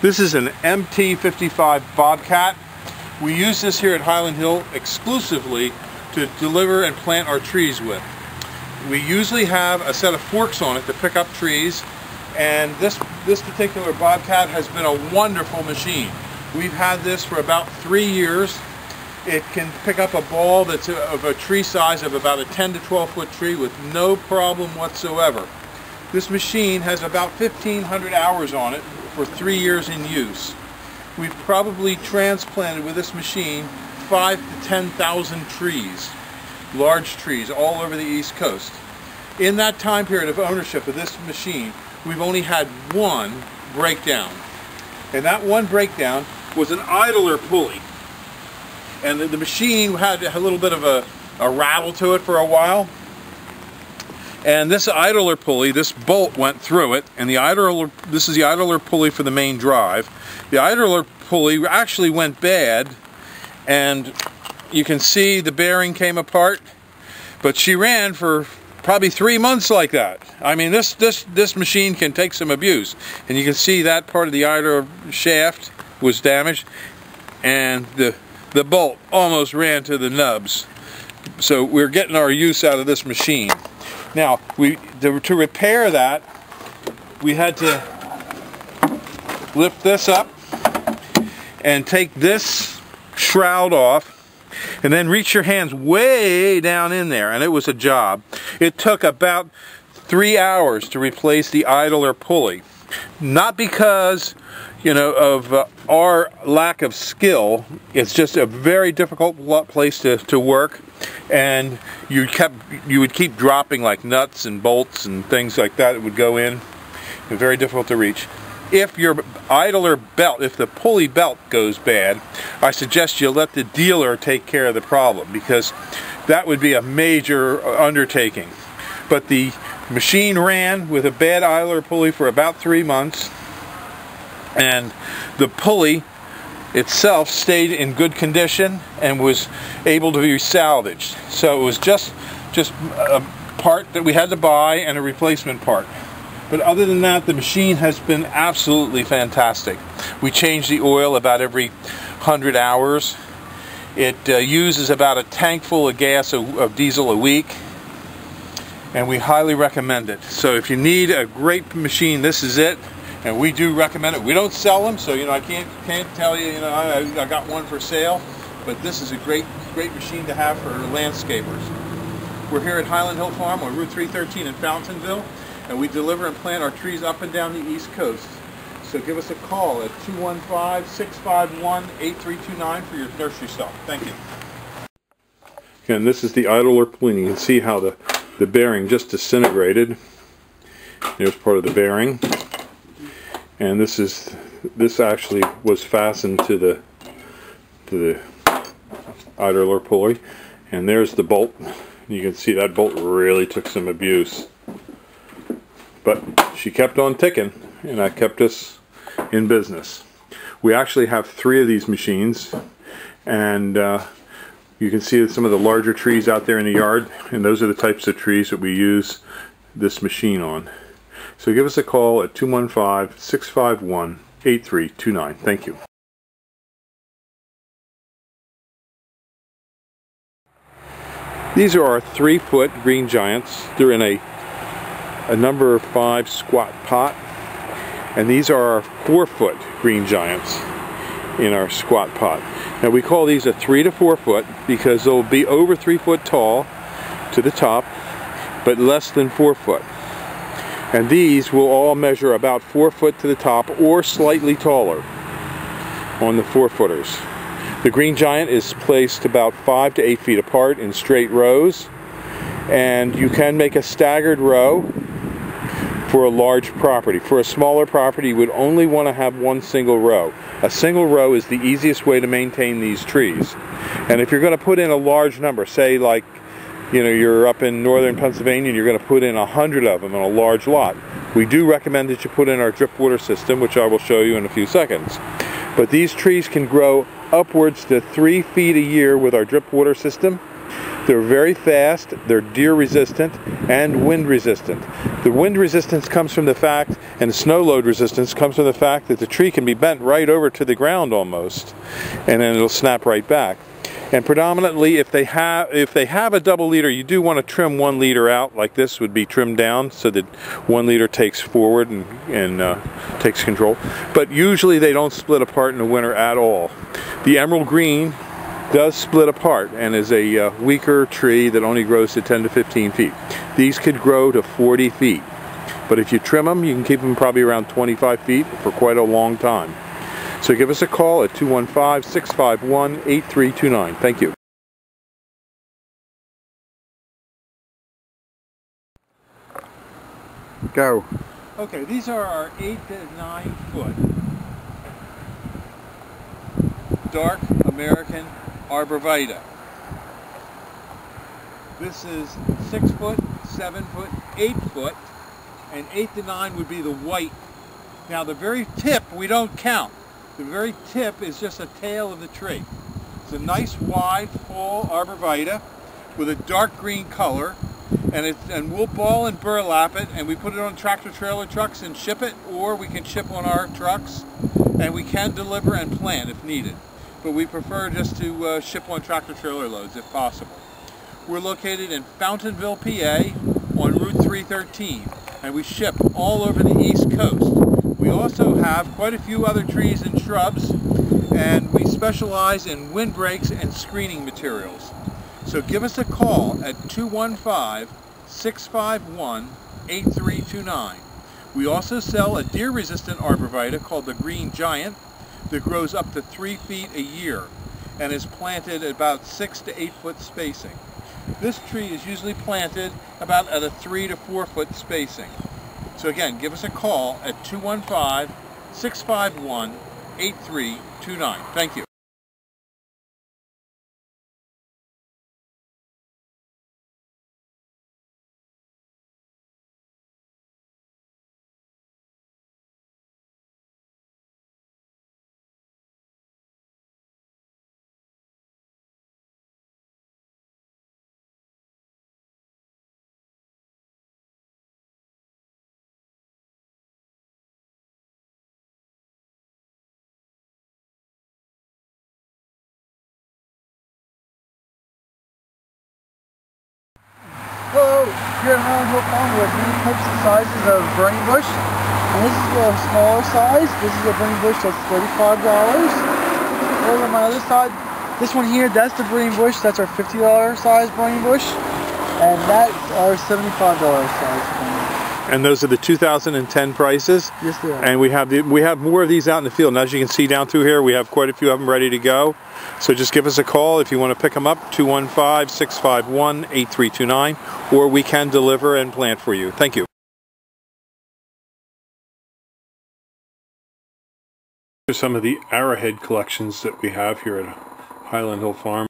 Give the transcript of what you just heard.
This is an MT55 Bobcat. We use this here at Highland Hill exclusively to deliver and plant our trees with. We usually have a set of forks on it to pick up trees, and this particular Bobcat has been a wonderful machine. We've had this for about 3 years. It can pick up a ball that's of a tree size of about a 10 to 12 foot tree with no problem whatsoever. This machine has about 1,500 hours on it for 3 years in use. We've probably transplanted with this machine 5,000 to 10,000 trees, large trees all over the East Coast. In that time period of ownership of this machine, we've only had one breakdown. And that one breakdown was an idler pulley. And the machine had a little bit of a rattle to it for a while. And this idler pulley, this bolt went through it, and this is the idler pulley for the main drive. The idler pulley actually went bad, and you can see the bearing came apart, but she ran for probably 3 months like that. I mean, this machine can take some abuse, and you can see that part of the idler shaft was damaged, and the bolt almost ran to the nubs. So we're getting our use out of this machine. Now, to repair that, we had to lift this up and take this shroud off and then reach your hands way down in there, and it was a job. It took about 3 hours to replace the idler pulley. Not because, you know, of our lack of skill. It's just a very difficult place to work, and you would keep dropping like nuts and bolts and things like that. It would go in. Very difficult to reach. If your idler belt, if the pulley belt goes bad, I suggest you let the dealer take care of the problem, because that would be a major undertaking. But the machine ran with a bad idler pulley for about 3 months, and the pulley itself stayed in good condition and was able to be salvaged. So it was just a part that we had to buy and a replacement part. But other than that, the machine has been absolutely fantastic. We change the oil about every 100 hours. It uses about a tank full of gas of diesel a week, and we highly recommend it. So if you need a great machine, this is it. And we do recommend it. We don't sell them, so I can't tell you, I got one for sale, but this is a great machine to have for landscapers. We're here at Highland Hill Farm on Route 313 in Fountainville, and we deliver and plant our trees up and down the East Coast. So give us a call at 215-651-8329 for your nursery stock. Thank you. And this is the idler pulley. You can see how the bearing just disintegrated. Here's part of the bearing. And this actually was fastened to the idler pulley, and there's the bolt. You can see that bolt really took some abuse, but she kept on ticking, and that kept us in business. We actually have 3 of these machines, and you can see some of the larger trees out there in the yard, and those are the types of trees that we use this machine on. So give us a call at 215-651-8329. Thank you. These are our 3-foot green giants. They're in a number 5 squat pot. And these are our 4-foot green giants in our squat pot. Now we call these a 3 to 4 foot because they'll be over 3 foot tall to the top, but less than 4 foot. And these will all measure about 4 foot to the top or slightly taller on the 4-footers. The green giant is placed about 5 to 8 feet apart in straight rows, and you can make a staggered row for a large property. For a smaller property, you would only want to have one single row. A single row is the easiest way to maintain these trees. And if you're going to put in a large number, say like you're up in northern Pennsylvania and you're going to put in 100 of them on a large lot, we do recommend that you put in our drip water system, which I will show you in a few seconds. But these trees can grow upwards to 3 feet a year with our drip water system. They're very fast, they're deer resistant, and wind resistant. The wind resistance comes from the fact, and the snow load resistance comes from the fact that the tree can be bent right over to the ground almost, and then it'll snap right back. And predominantly, if they have a double leader, you do want to trim 1 leader out, like this would be trimmed down, so that 1 leader takes forward and takes control. But usually they don't split apart in the winter at all. The emerald green does split apart and is a weaker tree that only grows to 10 to 15 feet. These could grow to 40 feet. But if you trim them, you can keep them probably around 25 feet for quite a long time. So give us a call at 215-651-8329. Thank you. Go. Okay, these are our 8 to 9 foot dark American arborvitae. This is 6 foot, 7 foot, 8 foot, and 8 to 9 would be the white. Now the very tip we don't count. The very tip is just a tail of the tree. It's a nice wide full arborvitae with a dark green color, and we'll ball and burlap it, and we put it on tractor trailer trucks and ship it, or we can ship on our trucks, and we can deliver and plant if needed. But we prefer just to ship on tractor trailer loads if possible. We're located in Fountainville, PA on Route 313, and we ship all over the East Coast. We also have quite a few other trees and shrubs, and we specialize in windbreaks and screening materials. So give us a call at 215-651-8329. We also sell a deer-resistant arborvitae called the Green Giant that grows up to 3 feet a year and is planted at about 6 to 8 foot spacing. This tree is usually planted about at a 3 to 4 foot spacing. So again, give us a call at 215-651-8329. Thank you. Hello, here at Highland Hill Farm we have many types and sizes of burning bush. And this is a smaller size. This is a burning bush that's $35. Over on my other side, this one here, that's the burning bush. That's our $50 size burning bush. And that's our $75 size burning bush. And those are the 2010 prices. Yes, they are. And we have more of these out in the field. And as you can see down through here, we have quite a few of them ready to go. So just give us a call if you want to pick them up, 215-651-8329, or we can deliver and plant for you. Thank you. Here's some of the arrowhead collections that we have here at Highland Hill Farm.